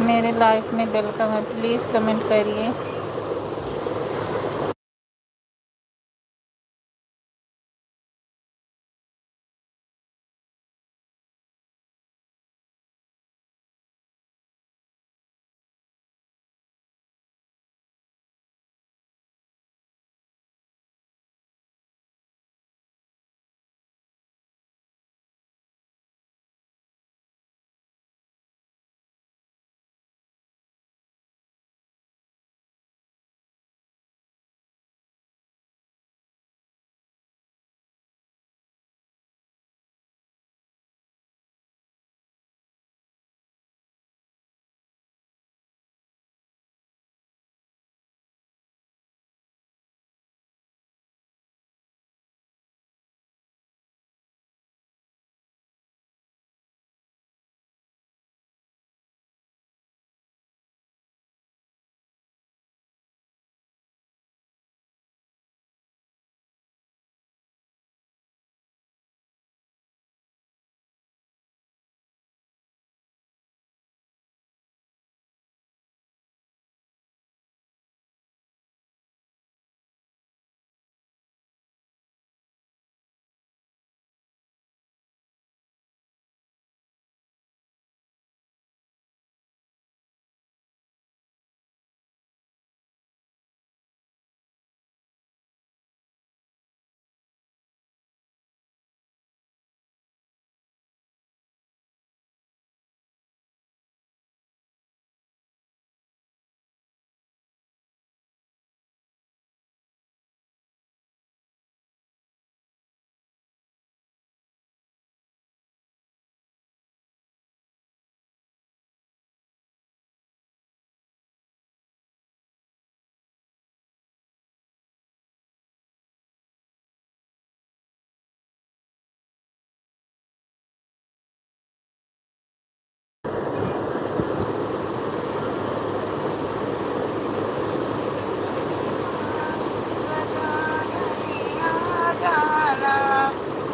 मेरे लाइफ में वेलकम है, प्लीज़ कमेंट करिए।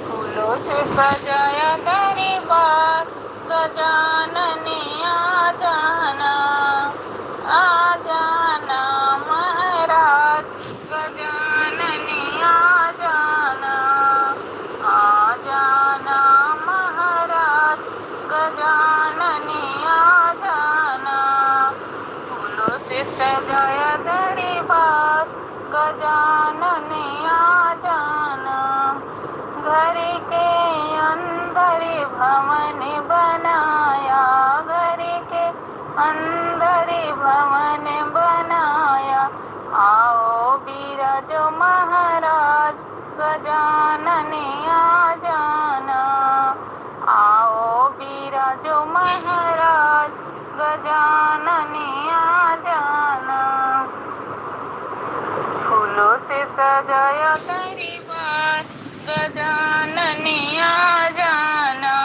फूलों से सजाया दरबार, गजानन आ जाना, आ जाना महाराज, गजानन आ जाना, आ जाना महाराज, गजानन आ जाना। फूलों से सजाया दरबार, गजानन आ जाना। घर के अंदर भवन बनाया, घर के अंदर भवन बनाया। आओ बिराजो महाराज, गजानन आ जाना, आओ बिराजो महाराज, गजानन आ जाना। फूलों से सजाया दरबार, गजानन आ जाना।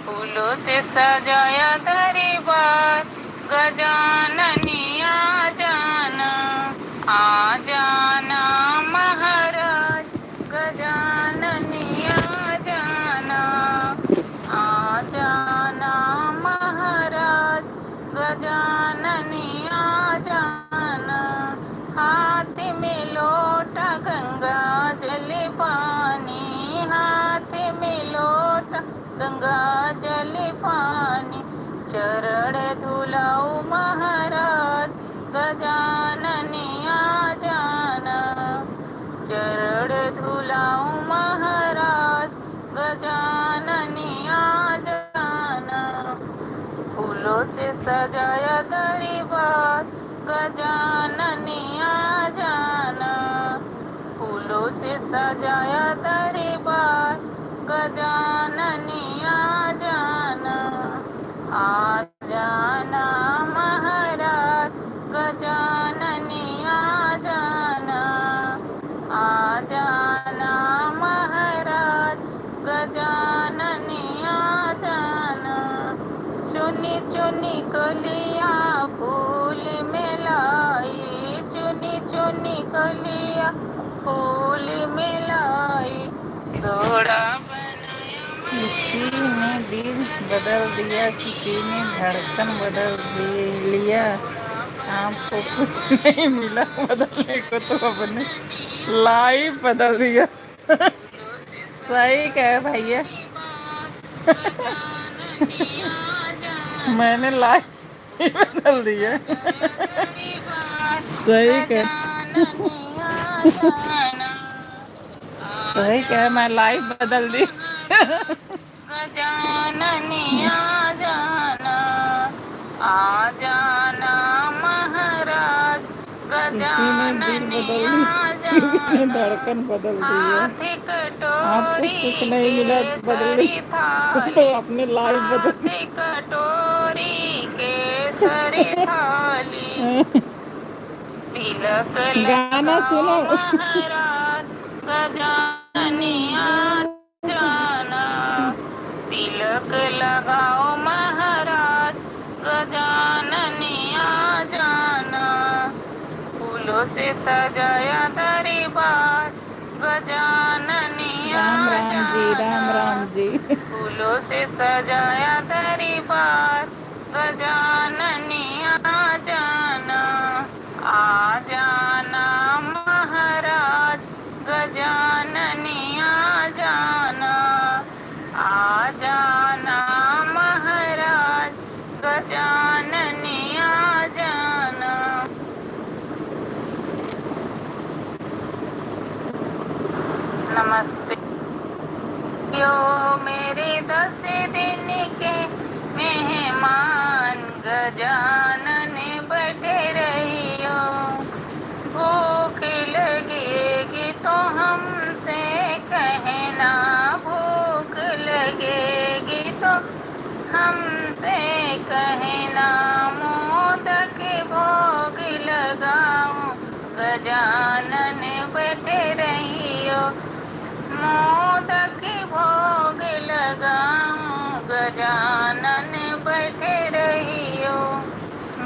फूलों से सजाया दरबार, गजानन आ जाना, आ जाना महाराज, गजानन आ जाना, आ जाना महाराज, गजानन आ जाना। हाथ में लोटा गंगा जल पानी, हाथ में लोटा गंगा जल पानी। चरण धुलाओ महाराज, गजानन आ जाना, चरण धुलाओ महाराज, गजानन आ जाना। फूलों से सजाया दरबार, गजानन आ जाना। फूलों से सजाया दरबार, गजानन आ जाना, आ जाना महाराज, गजानन आ जाना, आ जाना महाराज, गजानन आ जाना। चुनी चुनी कलिया फूल में लाई, चुनी चुनी कलिया फूल में लाई। सोड़ा बनाया किसी ने दिल बदल दिया, किसी ने धड़कन बदल लिया। आपको कुछ नहीं मिला बदलने को, तो अपने लाइफ बदल दिया। सही कहे भैया। मैंने लाइफ बदल दिया। सही कहे। सही कहे, मैं लाइफ बदल दी। गजाननी आ जाना, आ जाना महाराज। गजाननी आ जाना, धड़कन बदल दी है। आपको कुछ नहीं मिला बदलने, तो अपनी लाइफ बदल। कटोरी के सरी थाली, तिलक गाना सुनो महाराज। गजाननी आ जाना, तिलक लगाओ महाराज। गजाननी आ जाना, फूलों से सजाया दरबार। गजाननी आ जाना, राम राम जी। फूलों से सजाया दरबार। गजाननी आ जाना, आ जाना महाराज। गजाननी आ जाना, आ जाना महाराज। गजाननी आ जाना। नमस्ते यो मेरे 10 दिन के मेहमान। गजानन बैठे रहियो, भूख लगेगी तो हमसे कहना। भूख लगेगी तो हमसे कहना, मोदक भोग लगाऊं। गजानन बैठे रहियो, मोदक भोग लगाऊं। गजानन बैठे रहियो,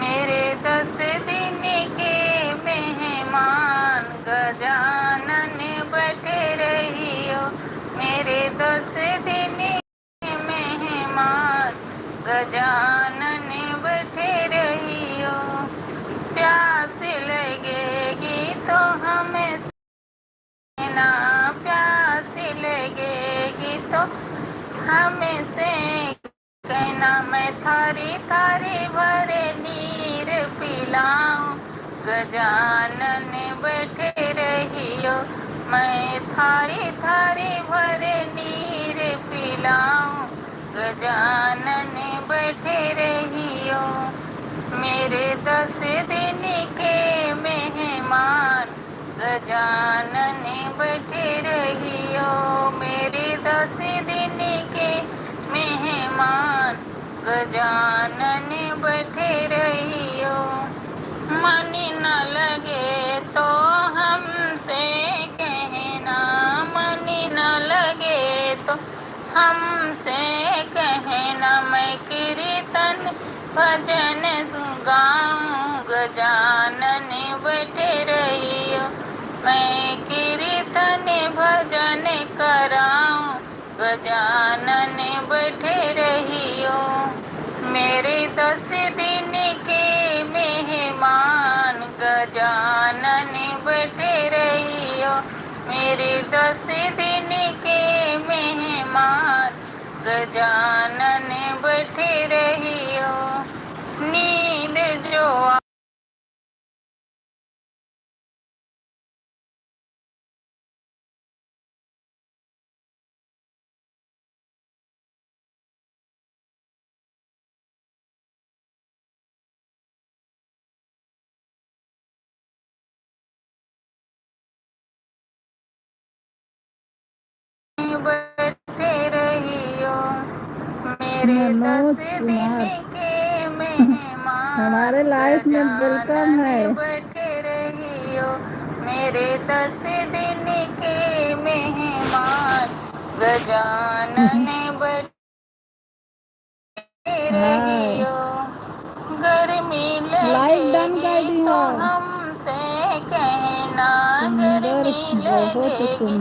मेरे 10 दिन के मेहमान। गजानन बैठे रहियो, मेरे 10 दिन के मेहमान। गजानन बैठे रहियो, प्यास लगेगी तो हमें ना। प्यास लगेगी तो हमें से कहना, मैं थारी थारी भरे नीर पिलाऊं। गजानन बैठे रहियो, मैं थारी थारी भरे नीर पिलाऊं। गजानन बैठे रहियो, मेरे 10 दिन के मेहमान। गजानन बैठे रहियो, मेरे 10 दिन के मेहमान। गजानन बैठे रहियो, मन न लगे तो हमसे कहना। मन न लगे तो हमसे कहना, मैं कीर्तन भजन गाऊं। गजानन बैठे रहियो, मैं कीर्तन भजन कराऊं। गजानन बैठे रहियो, मेरे 10 दिन के मेहमान। गजानन बैठे रहियो, मेरे 10 दिन के मेहमान। गजानन बैठे रहियो, नींद जो बैठे रहियो, मेरे 10 दिन के मेहमान। हमारे लाइफ में वेलकम है। बैठे रहियो, मेरे 10 दिन के मेहमान। गजानन बैठे रहियो, गर्मी लगेगी तो हमसे कहना। गर्मी लगेगी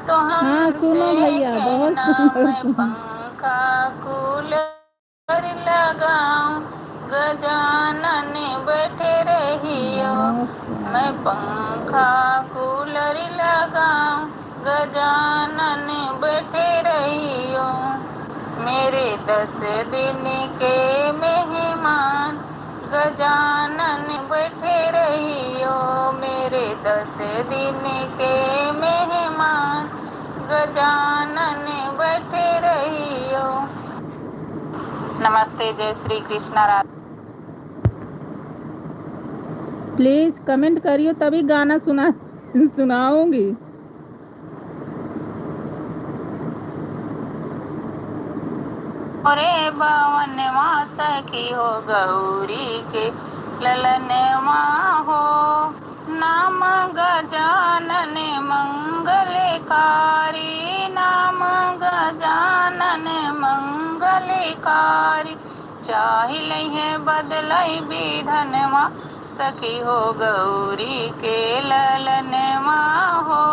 तो हमसे कहना मैं पंखा कूलर लगाऊं, गजानन बैठे रहियो। मैं पंखा कूलर लगाऊं, गजानन बैठे रहियो। मेरे 10 दिन के मेहमान, गजानन बैठे रहियो। मेरे 10 दिन के मेहमान, गजानन बैठे रहियो। नमस्ते, जय श्री कृष्णा राधे। प्लीज कमेंट करियो तभी गाना सुनाऊंगी। अरे बावन मास की हो गौरी के ललन माँ हो, नाम गजानन मंगलकारी, नाम गजानन मंगलकारी। चाहिए है बदलाई विधन माँ, सखी हो गौरी के ललन माँ हो।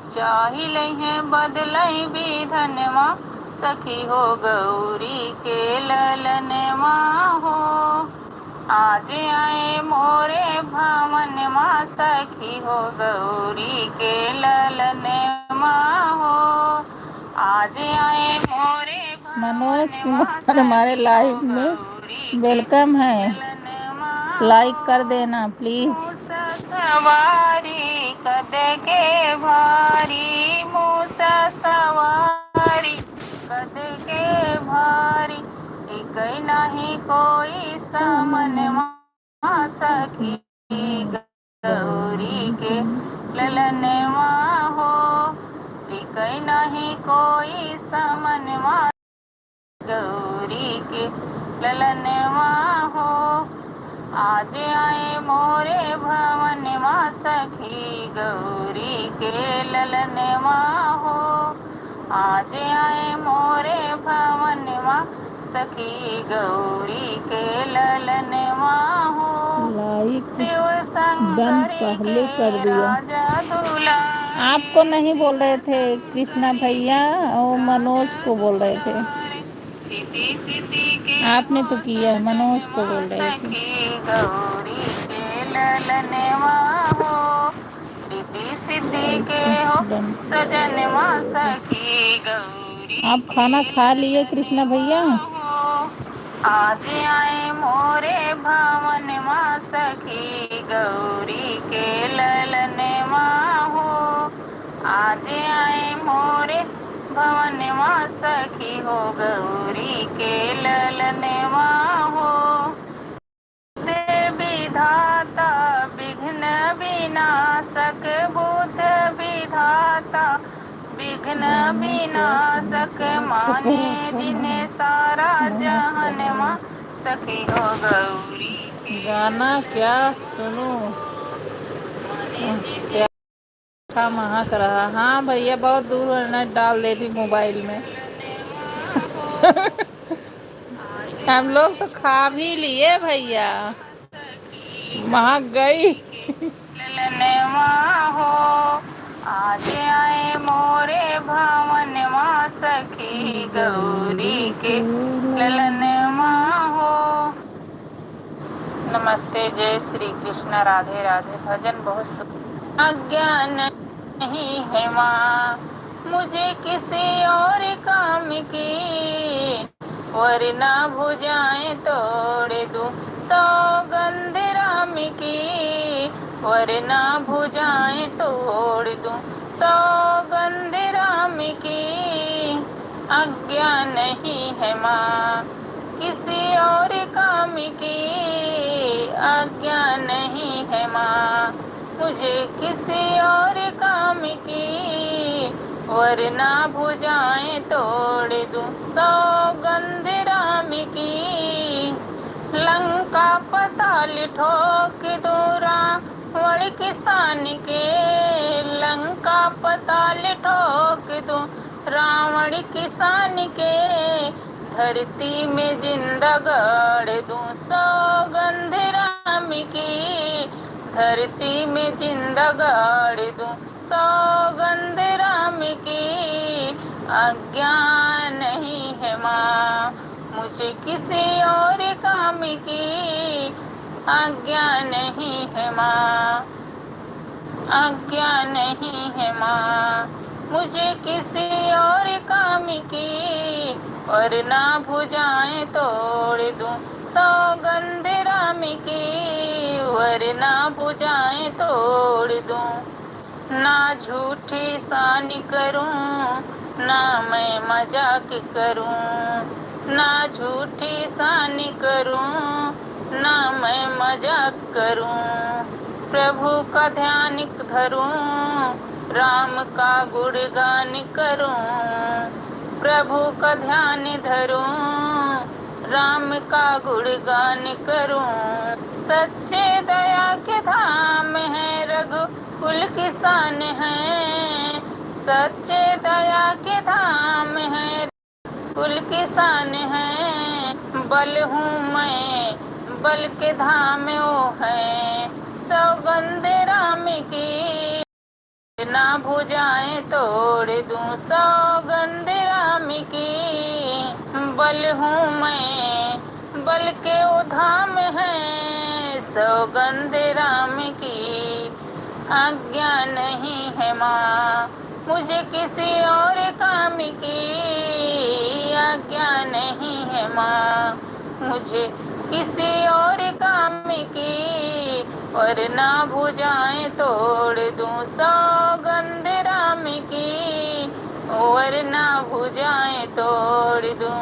चाहिए है बदलाई विधन माँ, सखी हो गौरी के ललन माँ हो। आज आए मोरे भवन माँ, सखी हो गौरी के ललन माँ हो। आज आए मोरे मनोज कुमार हमारे लाइव में वेलकम है, लाइक कर देना प्लीज। सवारी कद के भारी, मूसा सवारी कद के भारी। एक नहीं कोई समन माँ, सखी गौरी के ललन माँ हो। एक नहीं कोई समन माँ, गौरी के ललन माँ हो। आज आए मोरे भवन माँ, सखी गौरी के ललन माँ हो। आज आए मोरे भवन माँ, सखी गौरी के ललन माँ हो। शिव शंकर के राजा दूल्हा। आपको नहीं बोल रहे थे कृष्णा भैया, और मनोज को बोल रहे थे। आपने तो किया, मनोज को बोल रहे थे। गौरी के ललन माँ हो, रिद्धि सिद्धि के हो सजन माँ, सखी गौरी। आप खाना खा लिए कृष्णा भैया? आज आए मोरे भवन माँ, सखी गौरी के ललन माँ हो। आज आए मोरे भवन माँ, सखी हो गौरी के ललन माँ हो। विधाता विघ्न विनाशक, बुध विधाता विघ्न विनाशक। माने जिन्हें सारा जहन माँ, सखी हो गौरी। गाना क्या सुनूं, क्या महक रहा। हाँ भैया, बहुत दूर नेट डाल देती मोबाइल में। हम लोग तो खा भी लिए भैया, महक गई। ललन माँ हो, आज आए मोरे भवन माँ, सखी गौरी के ललन माँ हो। नमस्ते, जय श्री कृष्ण, राधे राधे। भजन बहुत अज्ञान नहीं है माँ मुझे किसी और काम की, वरना भुजाएं तोड़ दूं सौगंध राम की, वरना भुजाएं तोड़ दूं सौगंध राम की। आज्ञा नहीं है माँ किसी और काम की, आज्ञा नहीं है माँ मुझे किसी और काम की, वरना भुजाएं तोड़ दूं सौगंध राम की। लंका पताल ठोक दूं रावण किसान के, लंका पताल ठोक दूं रावण किसान के। धरती में जिंदा गाड़ दूं सौगंध राम की, धरती में जिंदा गाड़ दूं सौगंध राम की आज्ञा नहीं है माँ, मुझे किसी और काम की आज्ञा नहीं है माँ, आज्ञा नहीं है माँ, मुझे किसी और काम की, और ना भुजाएं तोड़ दूं सौगंध राम की, वरना भुजाएं तोड़ दूं, ना झूठी सानी करूं, ना मैं मजाक करूं, ना झूठी सानी करूं, ना मैं मजाक करूं, प्रभु का ध्यान धरूं, राम का गुणगान करूं, प्रभु का ध्यान धरूं, राम का गुणगान करूं, सच्चे दया के धाम है, रघुकुल किसान है, सच्चे दया के धाम है, कुल किसान है, बल हूँ मैं, बल के धाम वो है, सौगंध राम की, ना भुजाएं तोड़ दूं सौगंध राम की, बल हूँ मैं, बल के वो धाम है, सौगंध राम की, आज्ञा नहीं है माँ, मुझे किसी और काम की आज्ञा नहीं है माँ, मुझे किसी और काम की, और ना भुजाएं तोड़ दूं सौगंध राम की, और ना भुजाएं तोड़ दूं,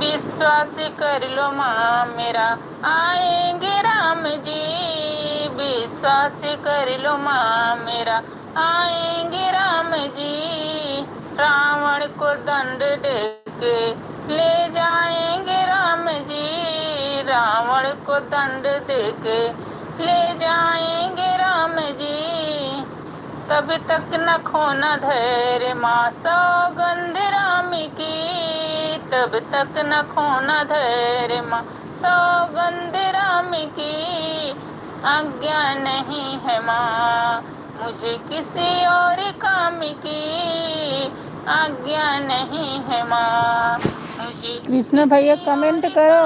विश्वास कर लो माँ मेरा आएंगे राम जी, विश्वास कर लो माँ मेरा आएंगे राम जी, रावण को दंड देके ले जाएंगे राम जी, रावण को दंड देके ले जाएंगे राम जी, तब तक न खोना धैर्य माँ सौगंध राम की, तब तक न खोना धैर्य माँ सौगंध राम की, आज्ञा नहीं है माँ, मुझे किसी और काम की आज्ञा नहीं है माँ, मुझे कृष्ण भैया कमेंट करो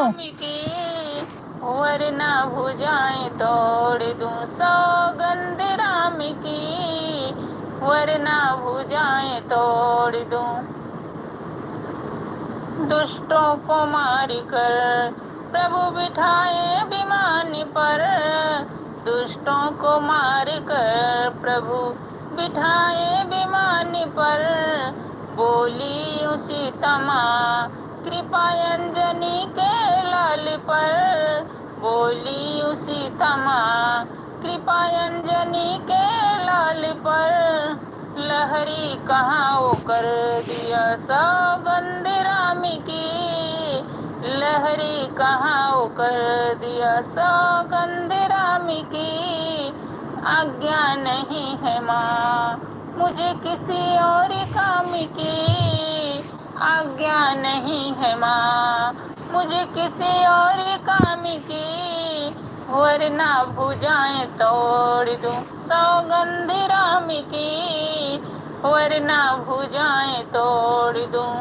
वरना भुजाएं तोड़ दूं सौगंध राम की, वरना भुजाएं तोड़ दूं, दुष्टों को मार कर प्रभु बिठाए विमान पर, दुष्टों को मार कर प्रभु बिठाए विमान पर, बोली उसी तमा कृपा अंजनी के लाल पर, बोली उसी तमा कृपा अंजनी के लाल पर, लहरी कहाँ वो कर दिया सौगंध राम की, लहरी कहाँ वो कर दिया सौगंध राम की, आज्ञा नहीं है माँ, मुझे किसी और काम की आज्ञा नहीं है माँ, मुझे किसी और काम की, वरना भुजाएं तोड़ दूं सौगंध राम की, वरना भुजाएं तोड़ दूं।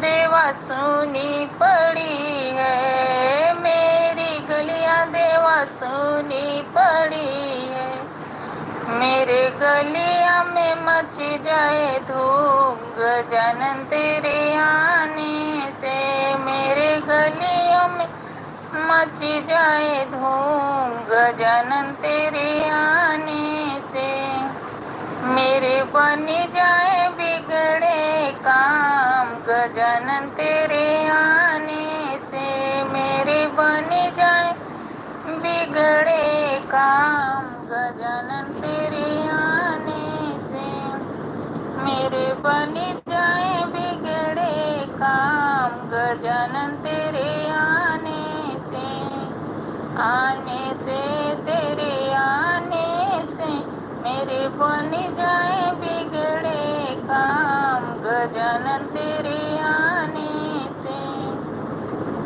देवा सुनी पड़ी है, मेरी गलियां देवा सुनी पड़ी है, मेरे गलियां में मच जाए धूम गजानन तेरे आने से, मेरे गलियों में मच जाए धूम गजानन तेरे आने से, मेरे बन जाए बिगड़े काम गजानन बन जाए बिगड़े काम गजानन तेरे आने से।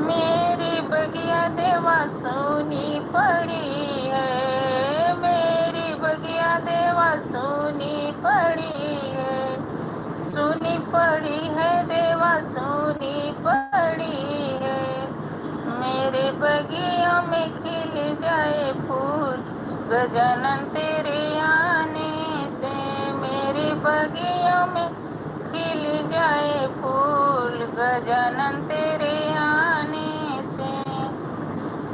मेरी बगिया देवा सुनी पड़ी है, मेरी बगिया देवा सुनी पड़ी है, सुनी पड़ी है देवा सुनी पड़ी है। मेरे बगिया में खिल जाए फूल गजानन तेरे आने से। मेरे बगिया में खिल जाए फूल गजानन तेरे आने से।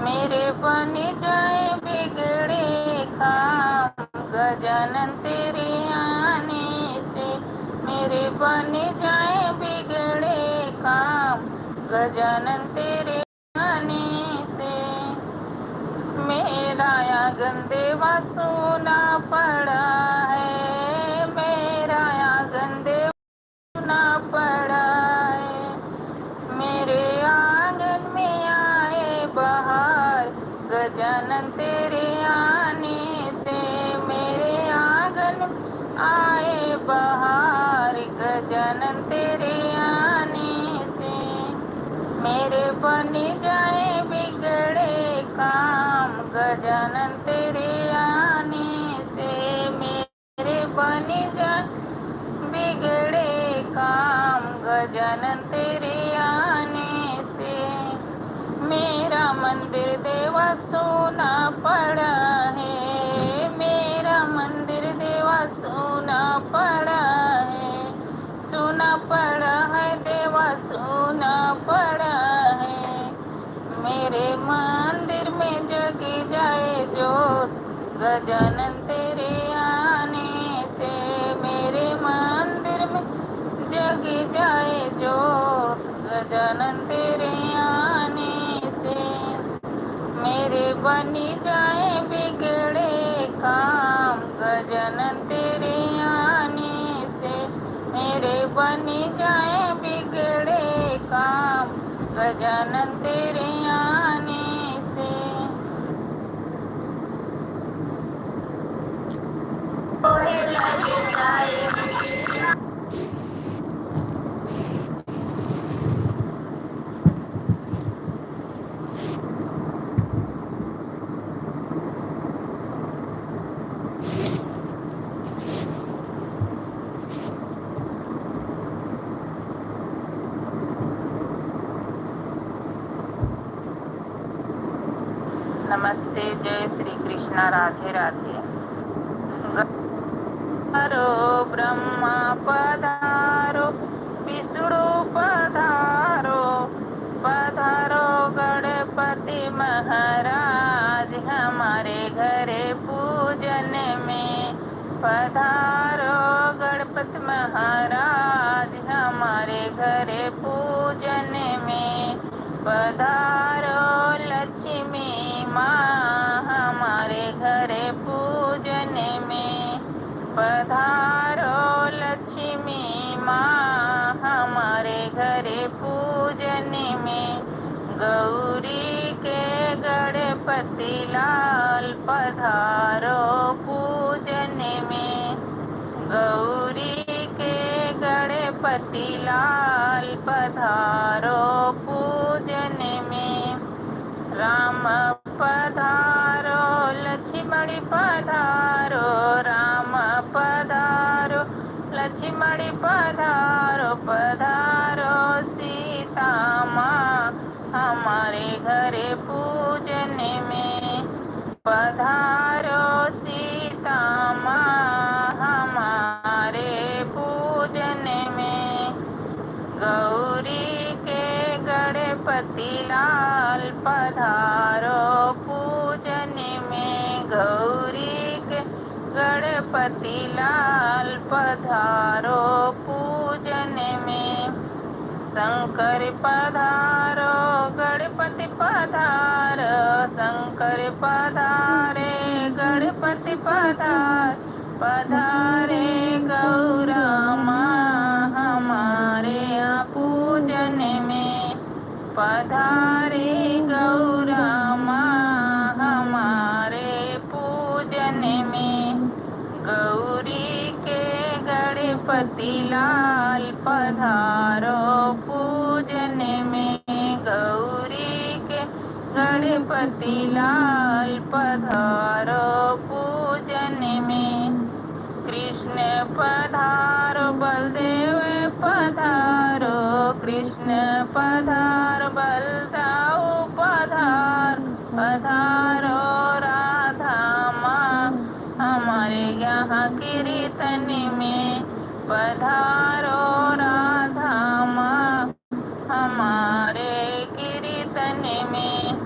मेरे बन जाए बिगड़े काम गजानन तेरे आने से। मेरे बन जाए बिगड़े काम गजानन तेरे आने से। मेरा आंगन देवा सोना पड़ा है, मेरा आंगन देवा सोना पड़ा है। मेरे आंगन में आए बहार गजानन तेरे आने से। मेरे आंगन में आए बहार गजानन तेरे आने से। मेरे बन जाए बिगड़े काम गजानन तेरे आने से। मेरे बन जाए बिगड़े काम गजानन तेरे आने से। मेरा मंदिर देवा सोना पड़ा है, मेरा मंदिर देवा सोना पड़ा है, सोना पड़ा है देवा सोना पड़ा है। मेरे मंदिर में जगी जाए जोत गजानन तेरे आने से। मेरे मंदिर में जगी जाए जोत गजानन तेरे आने से। मेरे बनी जाए बिगड़े काम गजानन तेरे आने से। मेरे बनी जाए बिगड़े काम गजानन तेरे आने से। नमस्ते, जय श्री कृष्णा, राधे राधे। पधारो ब्रह्मा पधारो, विष्णु पधारो, पधारो गणपति महाराज हमारे घरे पूजन में। पधारो गणपति महाराज हमारे घरे पूजन में। पधारो लक्ष्मी माँ हमारे घरे पूजन में। पधारो लक्ष्मी माँ हमारे घरे पूजन में। गौरी के गणपति लाल पधारो पूजन में। गौरी के गणपति लाल पधारो पूजन में। राम पधारो लक्ष्मण पधारो, राम पधारो लक्ष्मण पधारो। पधारो सीता माँ हमारे घरे पूजन में। पधारो सीता माँ हमारे पूजन में। गौरी के गणपति लाल पधारो पूजन में। गौरी के गणपति लाल पधारो पूजन में। शंकर पधारो गणपति पधारो, शंकर पधारे गणपति पधार। पधारे गौरा माँ हमारे यहाँ पूजन में। पधारे गौरा माँ हमारे पूजन में। गौरी गणपति लाल पधारो पूजन में, गौरी के गणपति लाल पधारो पूजन में। कृष्ण पधारो बलदेव पधारो, कृष्ण पधारो बलदाऊ पधारो, पधारो राधा माँ हमारे यहाँ कीर्तन में, पधारो राधा माँ हमारे कीर्तन में।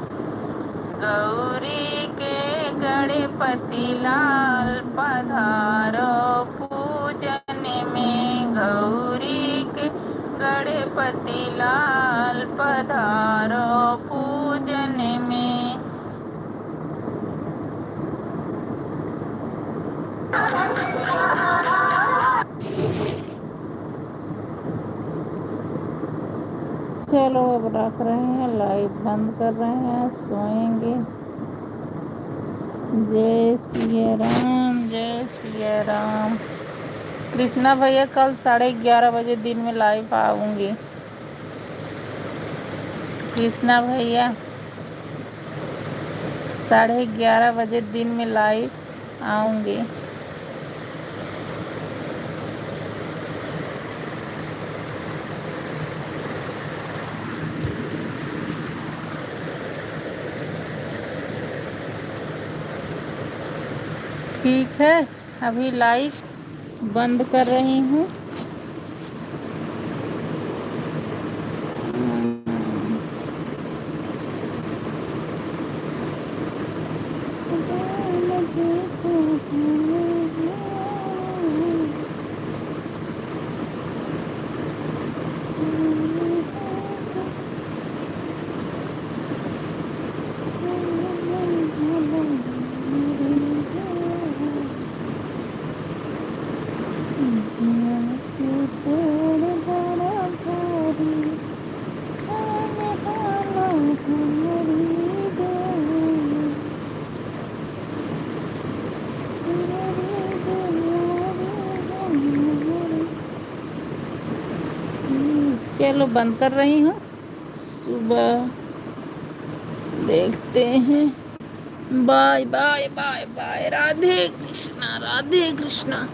गौरी के गणपति लाल पधारो पूजन में, गौरी के गणपति लाल पधारो पूजन में। चलो अब रख रहे हैं, लाइव बंद कर रहे हैं, सोएंगे। जय सिया राम, जय सिया राम। कृष्णा भैया कल 11:30 बजे दिन में लाइव आऊंगी। कृष्णा भैया 11:30 बजे दिन में लाइव आऊंगी। ठीक है, अभी लाइव बंद कर रही हूँ। चलो बंद कर रही हूँ, सुबह देखते हैं। Bye bye bye bye. Radhe Krishna, Radhe Krishna.